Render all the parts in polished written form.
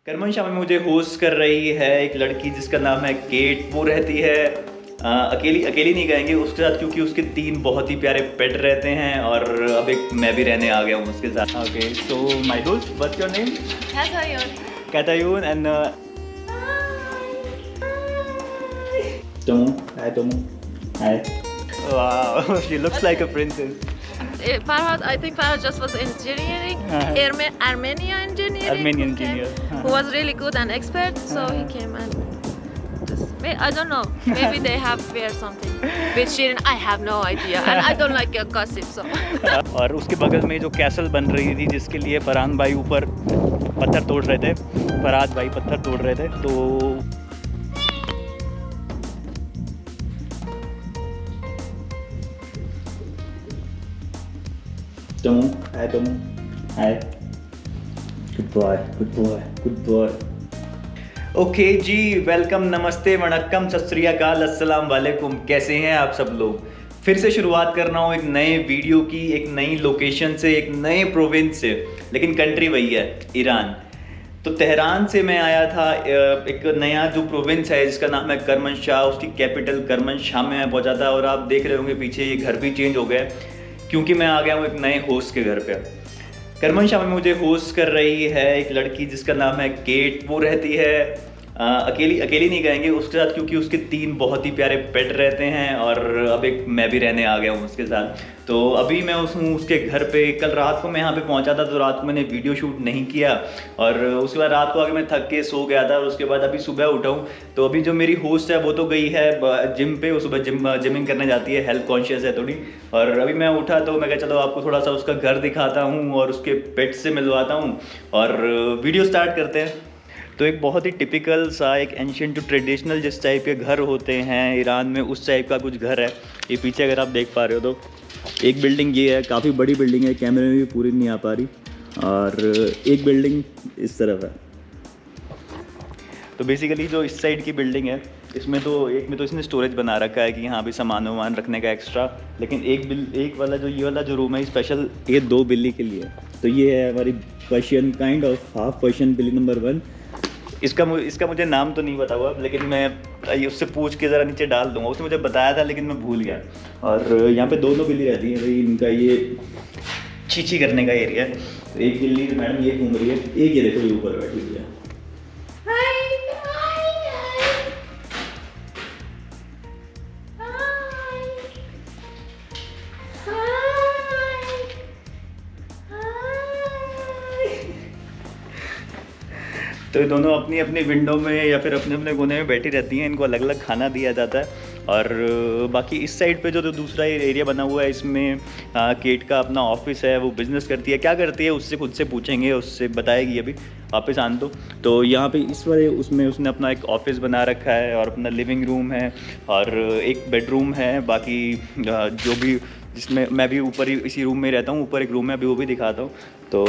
करमन शामी में मुझे होस्ट कर रही है एक लड़की जिसका नाम है केट। वो रहती है अकेली अकेली नहीं कहेंगे उसके साथ, क्योंकि उसके 3 बहुत ही प्यारे पेट रहते हैं और अब एक मैं भी रहने आ गया हूँ उसके साथ। ओके, सो माय दोस्त, what's your name? Katayun. Katayun and Tomu. Hi Tomu. Hi. Wow, she looks like a princess. Farhad, I think Farhad just was engineering, Armenia engineering. Armenian who came, engineer. who was really good and expert, so he came and just, I don't know, maybe they have fear something. With Shirin, I have no idea, and I don't like gossip, so. और उसके बगल में जो castle बन रही थी जिसके लिए फरहान भाई ऊपर पत्थर तोड़ रहे थे, फरहाद भाई पत्थर तोड़ रहे थे, तो Tomu, hi Tomu, hi. Good boy, good boy, good boy. Okay ji, welcome, नमस्ते, वणक्कम, सत श्री अकाल, अस्सलाम वालेकुम। कैसे हैं आप सब लोग? फिर से शुरुआत कर रहा हूँ एक नए वीडियो की, एक नई लोकेशन से, एक नए प्रोविंस से, लेकिन कंट्री वही है, ईरान। तो तेहरान से मैं आया था, एक नया जो प्रोविंस है जिसका नाम है करमनशाह, उसकी कैपिटल करमनशाह में मैं पहुंचा था। और आप देख रहे होंगे पीछे ये घर भी चेंज हो गया है क्योंकि मैं आ गया हूँ एक नए होस्ट के घर पे। करमनशाह में मुझे होस्ट कर रही है एक लड़की जिसका नाम है केट। वो रहती है अकेली नहीं कहेंगे उसके साथ, क्योंकि उसके 3 बहुत ही प्यारे पेट रहते हैं और अब एक मैं भी रहने आ गया हूँ उसके साथ। तो अभी मैं उसके घर पे, कल रात को मैं यहाँ पे पहुँचा था, तो रात को मैंने वीडियो शूट नहीं किया और उसके बाद रात को आके मैं थक के सो गया था। और उसके बाद अभी सुबह उठा हूँ, तो अभी जो मेरी होस्ट है वो तो गई है जिम पे, वो सुबह जिमिंग करने जाती है, हेल्थ कॉन्शियस है थोड़ी। और अभी मैं उठा तो मैं कहा चलो आपको थोड़ा सा उसका घर दिखाता हूँ और उसके पेट से मिलवाता हूँ और वीडियो स्टार्ट करते हैं। तो एक बहुत ही टिपिकल सा, एक एंशिएंट जो ट्रेडिशनल जिस टाइप के घर होते हैं ईरान में, उस टाइप का कुछ घर है। ये पीछे अगर आप देख पा रहे हो तो एक बिल्डिंग ये है, काफ़ी बड़ी बिल्डिंग है, कैमरे में भी पूरी नहीं आ पा रही। और एक बिल्डिंग इस तरफ है। तो बेसिकली जो इस साइड की बिल्डिंग है, इसमें तो एक में तो इसने स्टोरेज बना रखा है कि यहाँ भी सामान वामान रखने का एक्स्ट्रा। लेकिन एक वाला जो ये वाला जो रूम है स्पेशल, ये 2 बिल्ली के लिए। तो ये है हमारी Persian, kind of half Persian बिल्ली नंबर 1। इसका मुझे नाम तो नहीं पता हुआ, लेकिन मैं उससे पूछ के ज़रा नीचे डाल दूंगा। उसने मुझे बताया था लेकिन मैं भूल गया। और यहाँ पे दोनों बिल्ली रहती हैं भाई, इनका ये चीची करने का एरिया है। तो एक बिल्ली मैडम ये घूम रही है, एक ये देखो ये ऊपर बैठी हुई है। तो ये दोनों अपनी अपनी विंडो में या फिर अपने अपने कोने में बैठी रहती हैं। इनको अलग अलग खाना दिया जाता है। और बाकी इस साइड पे जो दूसरा एरिया बना हुआ है, इसमें केट का अपना ऑफिस है, वो बिज़नेस करती है। क्या करती है उससे खुद से पूछेंगे, उससे बताएगी अभी वापस आन तो यहाँ पे इस वाले उसमें उसने अपना एक ऑफिस बना रखा है और अपना लिविंग रूम है और एक बेडरूम है। बाकी जो भी, जिसमें मैं भी ऊपर ही इसी रूम में रहता हूँ, ऊपर एक रूम है, अभी वो भी दिखाता हूँ। तो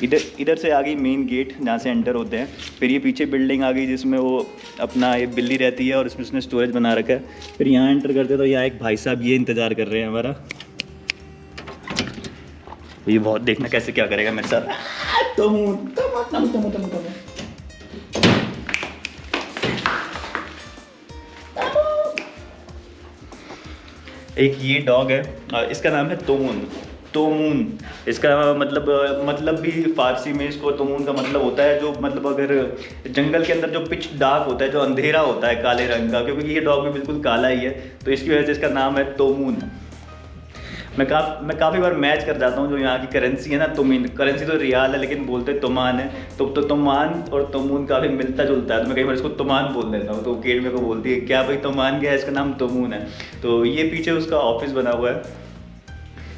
इधर से आ गई मेन गेट जहाँ से एंटर होते हैं। फिर ये पीछे बिल्डिंग आ गई जिसमें वो अपना ये बिल्ली रहती है और इसमें उसने स्टोरेज बना रखा है। फिर यहाँ एंटर करते तो यहाँ एक भाई साहब ये इंतज़ार कर रहे हैं हमारा। ये बहुत देखना कैसे क्या करेगा मेरे साथ। एक ये डॉग है, इसका नाम है तोमून। इसका मतलब भी फारसी में इसको तोमून का मतलब होता है जो, मतलब अगर जंगल के अंदर जो पिच डार्क होता है, जो अंधेरा होता है काले रंग का, क्योंकि ये डॉग भी बिल्कुल काला ही है, तो इसकी वजह से इसका नाम है तोमून। मैं काफ़ी बार मैच कर जाता हूँ, जो यहाँ की करेंसी है ना, तोमीन करेंसी तो रियाल है लेकिन बोलते तोमान है। तो तोमान और तोमून काफ़ी मिलता जुलता है, तो मैं कई बार इसको तोमान बोल देता हूँ। तो केट मेरे को बोलती है क्या भाई तोमान क्या है, इसका नाम तोमून है। तो ये पीछे उसका ऑफिस बना हुआ है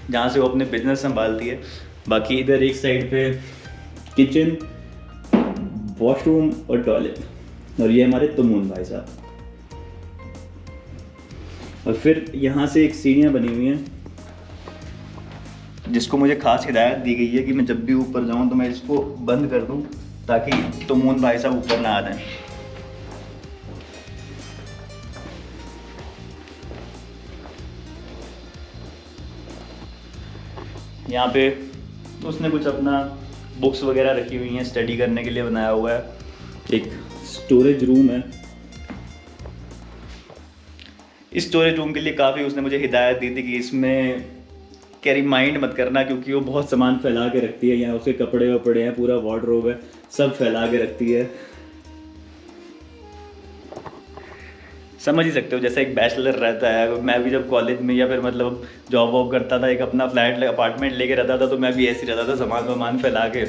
जहाँ से वो अपने बिजनेस संभालती है। बाकी इधर एक साइड पे किचन, वॉशरूम और टॉयलेट। और ये हमारे तोमून भाई साहब। और फिर यहाँ से एक सीढ़ियाँ बनी हुई हैं जिसको मुझे खास हिदायत दी गई है कि मैं जब भी ऊपर जाऊँ तो मैं इसको बंद कर दूँ ताकि तोमून भाई साहब ऊपर ना आ जाएं। यहाँ पे उसने कुछ अपना बुक्स वगैरह रखी हुई हैं, स्टडी करने के लिए बनाया हुआ है। एक स्टोरेज रूम है। इस स्टोरेज रूम के लिए काफ़ी उसने मुझे हिदायत दी थी कि इसमें कैरी माइंड मत करना, क्योंकि वो बहुत सामान फैला के रखती है। यहाँ उसके कपड़े वपड़े हैं, पूरा वार्डरोब है, सब फैला के रखती है। समझ ही सकते हो, जैसे एक बैचलर रहता है, मैं भी जब कॉलेज में या फिर मतलब जॉब वॉब करता था, एक अपना फ्लैट अपार्टमेंट लेके रहता था, तो मैं भी ऐसे ही रहता था, सामान फैला के।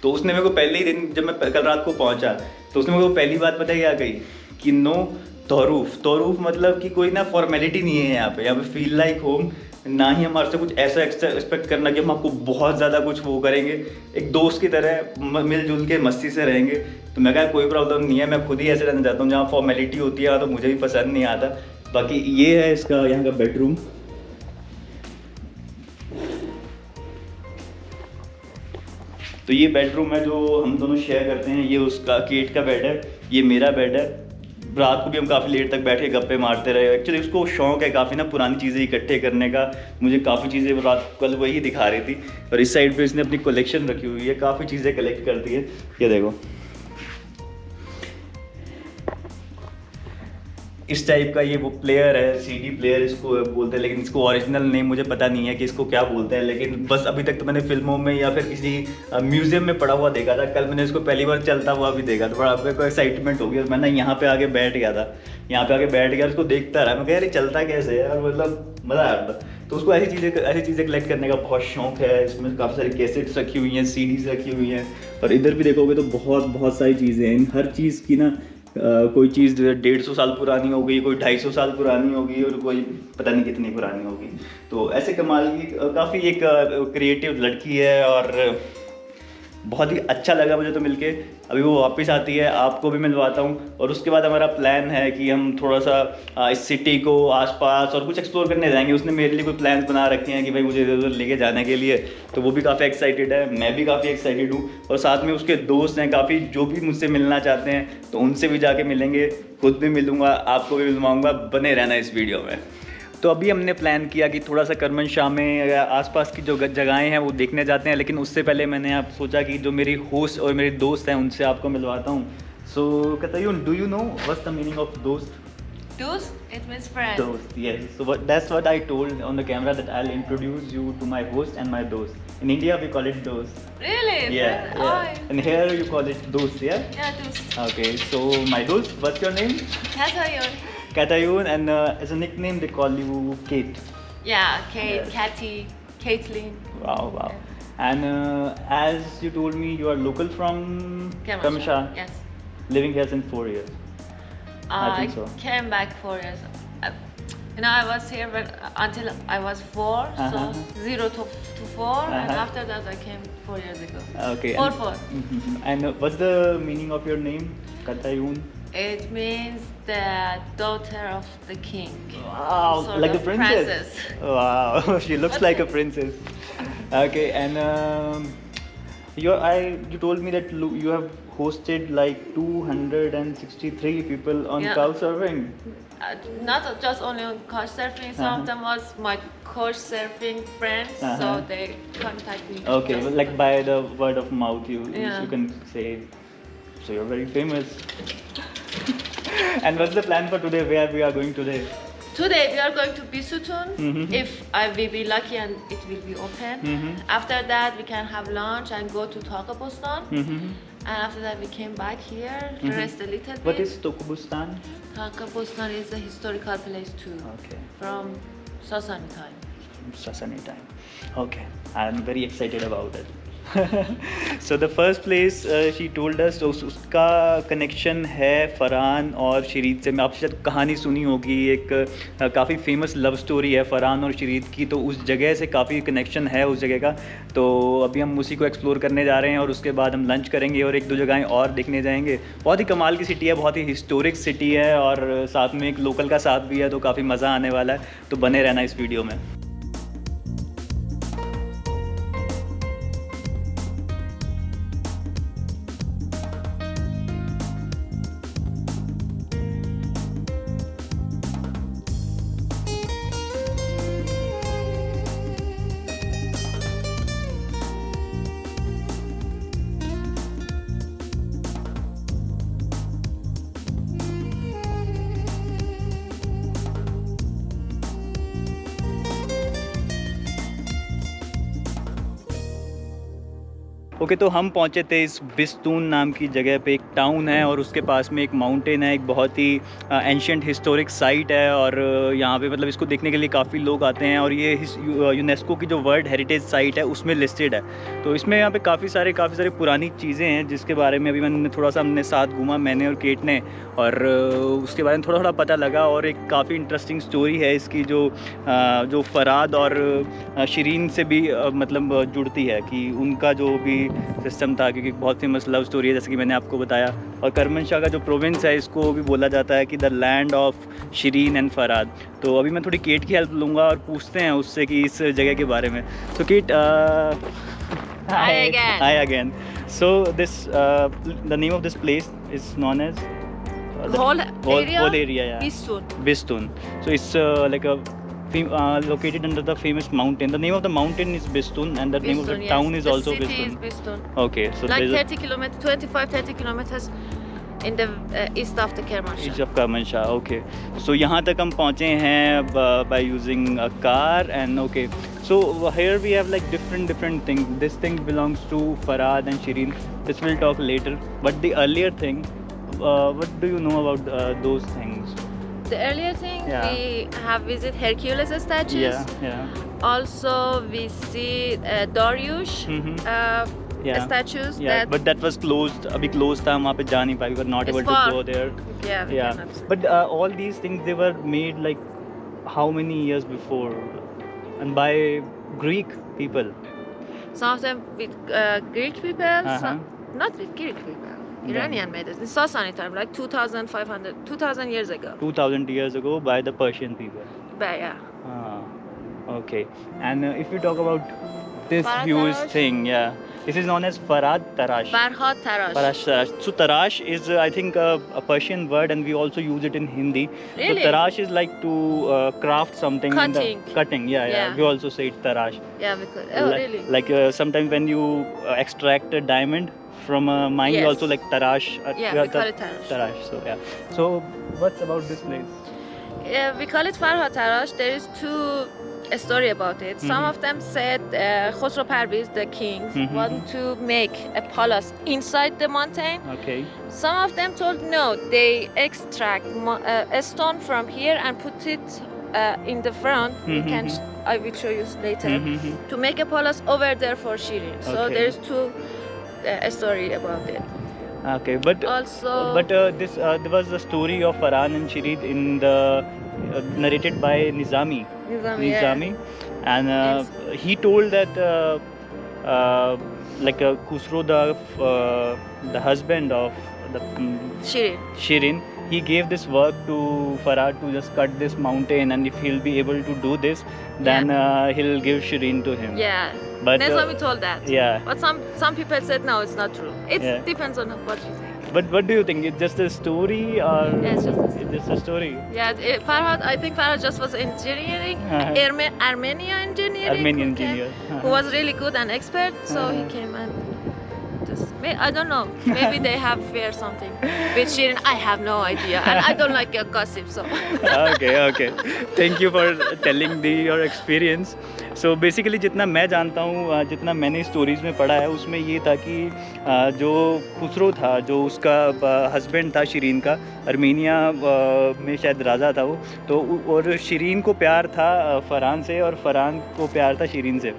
तो उसने मेरे को पहले ही दिन, जब मैं कल रात को पहुंचा, तो उसने मेरे को पहली बात पता है क्या कही कि नो तौरूफ मतलब कि कोई ना फॉर्मेलिटी नहीं है यहाँ पे फील लाइक होम। ना ही हमारे से कुछ ऐसा एक्सपेक्ट करना कि हम आपको बहुत ज़्यादा कुछ वो करेंगे, एक दोस्त की तरह मिलजुल के मस्ती से रहेंगे। तो मैं कहा कोई प्रॉब्लम नहीं है, मैं खुद ही ऐसे रहना चाहता हूँ, जहाँ फॉर्मेलिटी होती है तो मुझे भी पसंद नहीं आता। बाकी ये है इसका यहाँ का बेडरूम। तो ये बेडरूम है जो हम दोनों शेयर करते हैं। ये उसका केट का बेड है, ये मेरा बेड है। रात को भी हम काफ़ी लेट तक बैठ के गप्पे मारते रहे। एक्चुअली उसको शौक है काफ़ी ना पुरानी चीज़ें इकट्ठे करने का। मुझे काफ़ी चीज़ें रात कल वही दिखा रही थी। और इस साइड पे इसने अपनी कलेक्शन रखी हुई है, काफ़ी चीज़ें कलेक्ट करती है। ये देखो इस टाइप का ये वो प्लेयर है, सीडी प्लेयर इसको बोलते हैं, लेकिन इसको ओरिजिनल नेम मुझे पता नहीं है कि इसको क्या बोलते हैं। लेकिन बस अभी तक तो मैंने फिल्मों में या फिर किसी म्यूजियम में पड़ा हुआ देखा था। कल मैंने इसको पहली बार चलता हुआ भी देखा, तो बड़ा मेरे को एक्साइटमेंट हो गया। मैंने यहाँ पे आके बैठ गया था, यहाँ पे आके बैठ गया, उसको देखता रहा। मैं कह यार चलता कैसे है, और मतलब मज़ा आ रहा था। तो उसको ऐसी चीज़ें कलेक्ट करने का बहुत शौक है। इसमें काफ़ी सारी कैसेट्स रखी हुई हैं, सीडीज रखी हुई हैं। और इधर भी देखोगे तो बहुत सारी चीज़ें हैं। इन हर चीज़ की ना कोई चीज़ 150 साल पुरानी होगी, कोई 250 साल पुरानी होगी, और कोई पता नहीं कितनी पुरानी होगी। तो ऐसे कमाल की काफ़ी एक क्रिएटिव लड़की है, और बहुत ही अच्छा लगा मुझे तो मिलके। अभी वो वापस आती है, आपको भी मिलवाता हूँ। और उसके बाद हमारा प्लान है कि हम थोड़ा सा इस सिटी को आसपास और कुछ एक्सप्लोर करने जाएंगे। उसने मेरे लिए कोई प्लान्स बना रखे हैं कि भाई मुझे इधर उधर लेके जाने के लिए, तो वो भी काफ़ी एक्साइटेड है, मैं भी काफ़ी एक्साइटेड हूँ। और साथ में उसके दोस्त हैं काफ़ी, जो भी मुझसे मिलना चाहते हैं, तो उनसे भी जाके मिलेंगे, खुद भी मिलूँगा, आपको भी मिलवाऊँगा। बने रहना इस वीडियो में। तो अभी हमने प्लान किया कि थोड़ा सा करमनशाह में या आसपास की जो जगहें हैं वो देखने जाते हैं। लेकिन उससे पहले मैंने आप सोचा कि जो मेरी होस्ट और मेरे दोस्त हैं उनसे आपको मिलवाता हूँ। सो Katayun, do you know what's the meaning of dost? Dost, it means friend. Dost, yes. So that's what I told on the camera, that I'll introduce you to my host and my dost. In India we call it dost. Really? Yeah. Oh, And here you call it dost, yeah? yeah, dost. Okay, so my dost, what's your name? Katayun. Katayun, and as a nickname they call you Kate. Yeah, Kate, Yes. Katy, Caitlin. Wow. And as you told me, you are local from Kermanshah, Yes. living here since 4 years. I think so. Came back 4 years. I was here until I was 4, so Uh-huh. 0 to 4, and Uh-huh. after that I came 4 years ago. Okay. 4. And what's the meaning of your name, Katayun? It means the daughter of the king. Wow, Sort like a of princess. Wow, she looks like a princess. Okay, and you told me that you have hosted like 263 people on Yeah. Couchsurfing. Not just only on couch surfing, some Uh-huh. of them was my couch surfing friends, so Uh-huh. they contact me. Okay, just well, like by the word of mouth, you Yeah. can say. So you're very famous. And what's the plan for today? Where we are going today? Today we are going to Bisutun. Mhm. If I will be lucky and it will be open. Mhm. After that we can have lunch and go to Takabustan. Mm-hmm. And after that we came back here, Mhm. rest a little bit. What is Tokubustan? Takabustan is a historical place too, Okay, from Sasani time. Sasani time. Okay, I'm very excited about it. So the first place she told us, तो उसका connection है फरहान और शरीद से। मैं आपसे शायद कहानी सुनी होगी, एक काफ़ी फेमस लव स्टोरी है फरहान और शरीद की, तो उस जगह से काफ़ी कनेक्शन है उस जगह का। तो अभी हम उसी को एक्सप्लोर करने जा रहे हैं, और उसके बाद हम लंच करेंगे और एक दो जगहें और देखने जाएंगे। बहुत ही कमाल की सिटी है, बहुत ही हिस्टोरिक सिटी है, और साथ में एक लोकल का साथ भी है, तो काफ़ी मज़ा आने वाला है। तो बने रहना इस वीडियो में। ओके, तो हम पहुंचे थे इस बिस्तून नाम की जगह पे। एक टाउन है और उसके पास में एक माउंटेन है, एक बहुत ही एंशियंट हिस्टोरिक साइट है। और यहाँ पे मतलब इसको देखने के लिए काफ़ी लोग आते हैं और ये यूनेस्को की जो वर्ल्ड हेरिटेज साइट है उसमें लिस्टेड है। तो इसमें यहाँ पे काफ़ी सारे पुरानी चीज़ें हैं जिसके बारे में अभी मैंने थोड़ा सा हमने साथ घूमा, मैंने और केट ने, और उसके बारे में थोड़ा पता लगा। और एक काफ़ी इंटरेस्टिंग स्टोरी है इसकी जो फराद और शिरीन से भी मतलब जुड़ती है कि उनका जो भी सिस्टम था, क्योंकि बहुत फेमस लव स्टोरी है जैसे कि मैंने आपको बताया। और करमनशाह का जो प्रोविंस है इसको भी बोला जाता है कि the land of Shirin and Farhad. तो अभी मैं थोड़ी केट की हेल्प लूँगा और पूछते हैं उससे कि इस जगह के बारे में। तो cat, Hi again. So this the name of this place is known as Whole area? yeah. Bistun. Bistun. So it's like a located under the famous mountain. The name of the mountain is Bistun, and the name of the Bistun, yes. town is The also city Bistun. is Bistun. Okay, so Like there's 30 kilometers, 25-30 kilometers in the east of the Kermanshah. east of Kermanshah. Okay, so यहाँ तक हम पहुँचे हैं by using a car. And okay, so here we have like different things. This thing belongs to Farad and Shireen. This we'll talk later. But the earlier thing, what do you know about those things? The earlier thing, Yeah. we have visited Hercules statues. Yeah. Also, we see Dariush Yeah. statues. Yeah, that but that was closed. अभी closed था, वहाँ पे जा नहीं पाए. We were not It's able to far. go there. yeah, we Yeah, cannot. but all these things they were made like how many years before, and by Greek people. Some of them with Greek people, some, not with Greek people. Yeah. Iranian made it. In Sasani time, like 2,000 years ago. 2000 years ago by the Persian people. But yeah. Okay. And if we talk about this Farad huge Tarash. thing, yeah, this is known as Farad Tarash. Farhad Tarash. Tarash. So Tarash is I think a Persian word, and we also use it in Hindi. Really? So Tarash is like to craft something. Cutting. Cutting. Yeah. Yeah. We also say it Tarash. Yeah, because oh really? Like sometimes when you extract a diamond from a mine, you Yes. also like Tarash. Yeah, we call it Tarash. Tarash. So yeah. So what's about this place? We call it Farhad Tarash. There is a story about it. Some Mhm. of them said Khosrow Parviz, the king, Mhm. want to make a palace inside the mountain. Okay. Some of them told no, they extract a stone from here and put it in the front. Mhm. You can, I will show you later. Mhm. To make a palace over there for Shirin. So Okay. there's a story about it. Okay, but Also, this there was the story of Farhan and Shirid in the narrated by Nizami. Nizami, And he told that like Khusro, the husband of the Shirin. Shirin, he gave this work to Farad to just cut this mountain, and if he'll be able to do this, then he'll give Shirin to him. Yeah. But Nizami told that. yeah. But some people said no, it's not true. It Yeah. depends on what you think. But what do you think? It's just a story, or Yeah, it's just a story. it's just a story? Yeah, Farhad, I think Farhad just was engineering, Armenia engineering. Armenian okay, engineer. Who was really good and expert, so he came and just, I don't know, maybe they have fear something. With Shirin, I have no idea, and I don't like gossip, so. Okay. Thank you for telling your experience. So basically जितना मैं जानता हूँ, जितना मैंने stories में पढ़ा है, उसमें ये था कि जो खुसरो था, जो उसका हस्बैंड था शिरीन का, आर्मेनिया में शायद राजा था वो, तो और शिरीन को प्यार था फरहान से, और फरहान को प्यार था शिरीन से।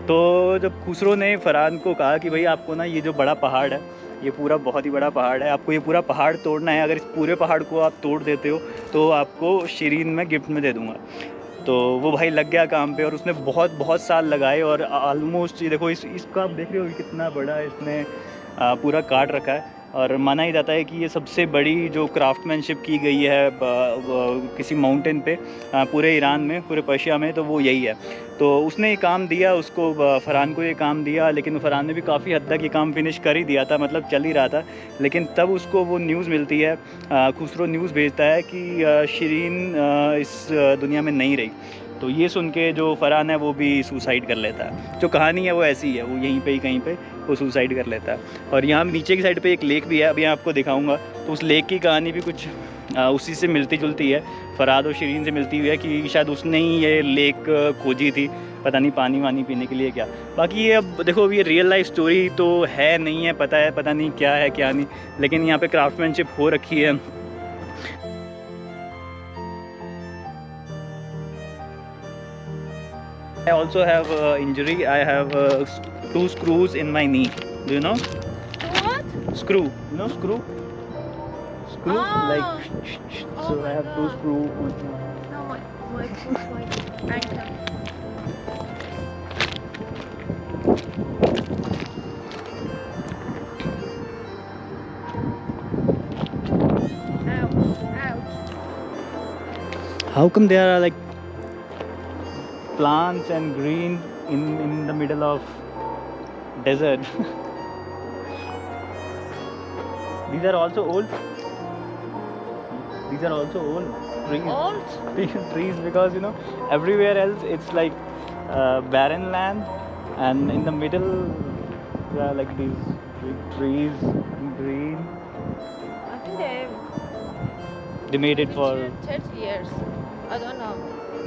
तो जब खुसरो ने फरहान को कहा कि भाई आपको ना ये जो बड़ा पहाड़ है, ये पूरा बहुत ही बड़ा पहाड़ है, आपको ये पूरा पहाड़ तोड़ना है, अगर इस पूरे पहाड़ को आप तोड़ देते हो तो आपको शिरीन मैं गिफ्ट में दे दूँगा। तो वो भाई लग गया काम पे, और उसने बहुत साल लगाए, और ऑलमोस्ट ये देखो इसका आप देख रहे हो कितना बड़ा इसने पूरा काट रखा है। और माना ही जाता है कि ये सबसे बड़ी जो क्राफ्टमैनशिप की गई है किसी माउंटेन पे पूरे ईरान में, पूरे पर्शिया में, तो वो यही है। तो उसने ये काम दिया उसको, फरहान को ये काम दिया, लेकिन फरहान ने भी काफ़ी हद तक ये काम फिनिश कर ही दिया था, मतलब चल ही रहा था। लेकिन तब उसको वो न्यूज़ मिलती है, खुसरो न्यूज़ भेजता है कि शिरीन इस दुनिया में नहीं रही। तो ये सुन के जो फरहान है वो भी सुसाइड कर लेता है। जो कहानी है वो ऐसी ही है, वो यहीं पे ही कहीं पे वो सुसाइड कर लेता है। और यहाँ नीचे की साइड पे एक लेक भी है, अभी आपको दिखाऊंगा। तो उस लेक की कहानी भी कुछ उसी से मिलती जुलती है, फरहाद और शिरीन से मिलती हुई है, कि शायद उसने ही ये लेक खोजी थी पता नहीं पानी वानी पीने के लिए क्या। बाकी ये अब देखो, अब ये रियल लाइफ स्टोरी तो है नहीं है, पता नहीं क्या है क्या नहीं, लेकिन यहाँ पे क्राफ्टमैनशिप हो रखी है। I also have injury. I have 2 screws in my knee. Do you know? What? Screw. You know screw? Screw? Ah. Like, Oh so my I have 2 God. screws. No, my ankle. Ouch. How come there are like plants and green in the middle of desert? These are also old. These are also old trees. Old? Trees, because you know everywhere else it's like barren land, and in the middle there are like these big trees in green. I think They made it for 30 years. I don't know.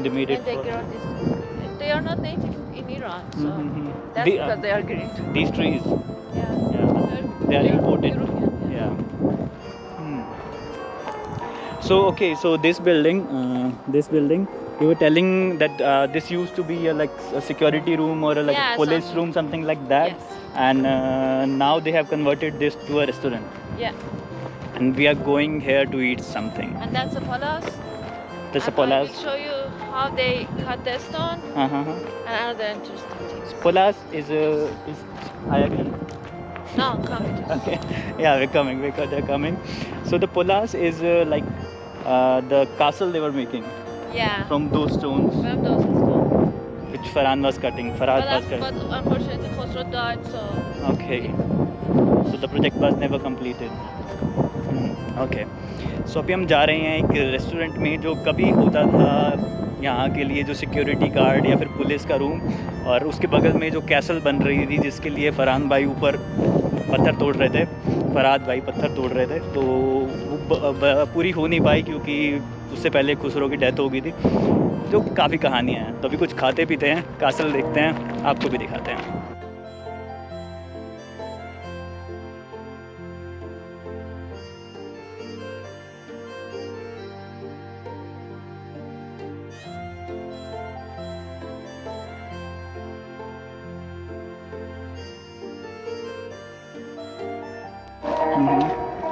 they made When it they for grow this, they are not native in Iran, so Mhm. that's because they are green. These trees. Yeah. Yeah. They are imported. European, yeah. Hmm. So okay, so this building, you were telling that this used to be like a security room or like Yeah, a police something. room, something like that. Yes. And now they have converted this to a restaurant, Yeah. and we are going here to eat something. And that's a palace. That's a And I palace. will show you how they cut the stone Uh-huh. and another interesting things. Palace is Ayagan. No, come with us. Okay. Yeah, we're coming. They're coming. So the Palace is like the castle they were making Yeah. from those stones From those stones. which Farhan was cutting. Farhad was cutting. But unfortunately Khosrow died, so Okay. So the project was never completed. Okay. So अभी हम जा रहे हैं एक restaurant में जो कभी होता था यहाँ के लिए, जो सिक्योरिटी गार्ड या फिर पुलिस का रूम, और उसके बगल में जो कैसल बन रही थी जिसके लिए फरहान भाई ऊपर पत्थर तोड़ रहे थे, फरहाद भाई पत्थर तोड़ रहे थे, तो वो पूरी हो नहीं पाई क्योंकि उससे पहले खुसरो की डेथ हो गई थी। तो काफ़ी कहानियाँ हैं। तो अभी कुछ खाते पीते हैं, कासल देखते हैं, आपको भी दिखाते हैं।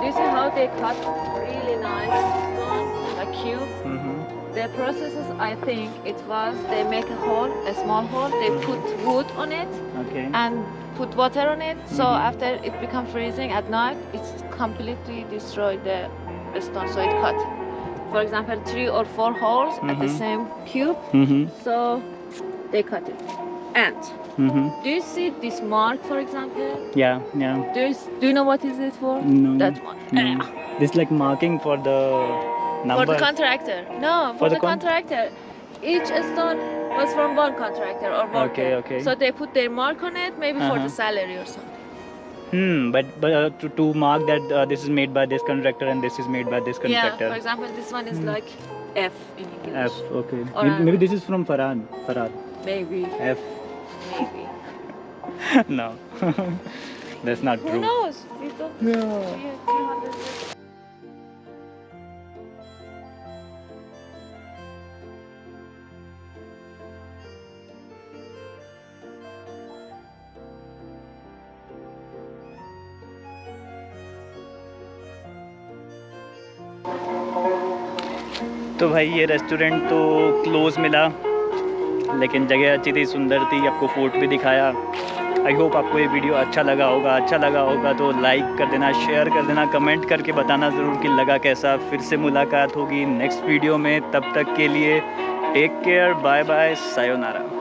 do you see how they cut really nice stone, a cube? The processes, I think it was they make a hole, a small hole, they put wood on it Okay. and put water on it, so after it become freezing at night, it's completely destroyed the stone, so it cut, for example, 3 or 4 holes at the same cube, so they cut it. And do you see this mark, for example? Yeah. Do you know what is it for? No. That one. No. This like marking for the number. For the contractor. No, for the contractor. Each stone was from one contractor or worker. Okay. So they put their mark on it, maybe for the salary or something. But to mark that this is made by this contractor and this is made by this contractor. Yeah, for example, this one is like F in English. F. Okay. Or Maybe this is from Farhad. Maybe. F. Maybe. No. That's not Who true. knows? We don't. No. We have 300 years. तो भाई ये restaurant तो close मिला, लेकिन जगह अच्छी थी, सुंदर थी, आपको फोर्ट भी दिखाया। आई होप आपको ये वीडियो अच्छा लगा होगा तो लाइक कर देना, शेयर कर देना, कमेंट करके बताना ज़रूर कि लगा कैसा। फिर से मुलाकात होगी नेक्स्ट वीडियो में, तब तक के लिए take care, bye bye, sayonara.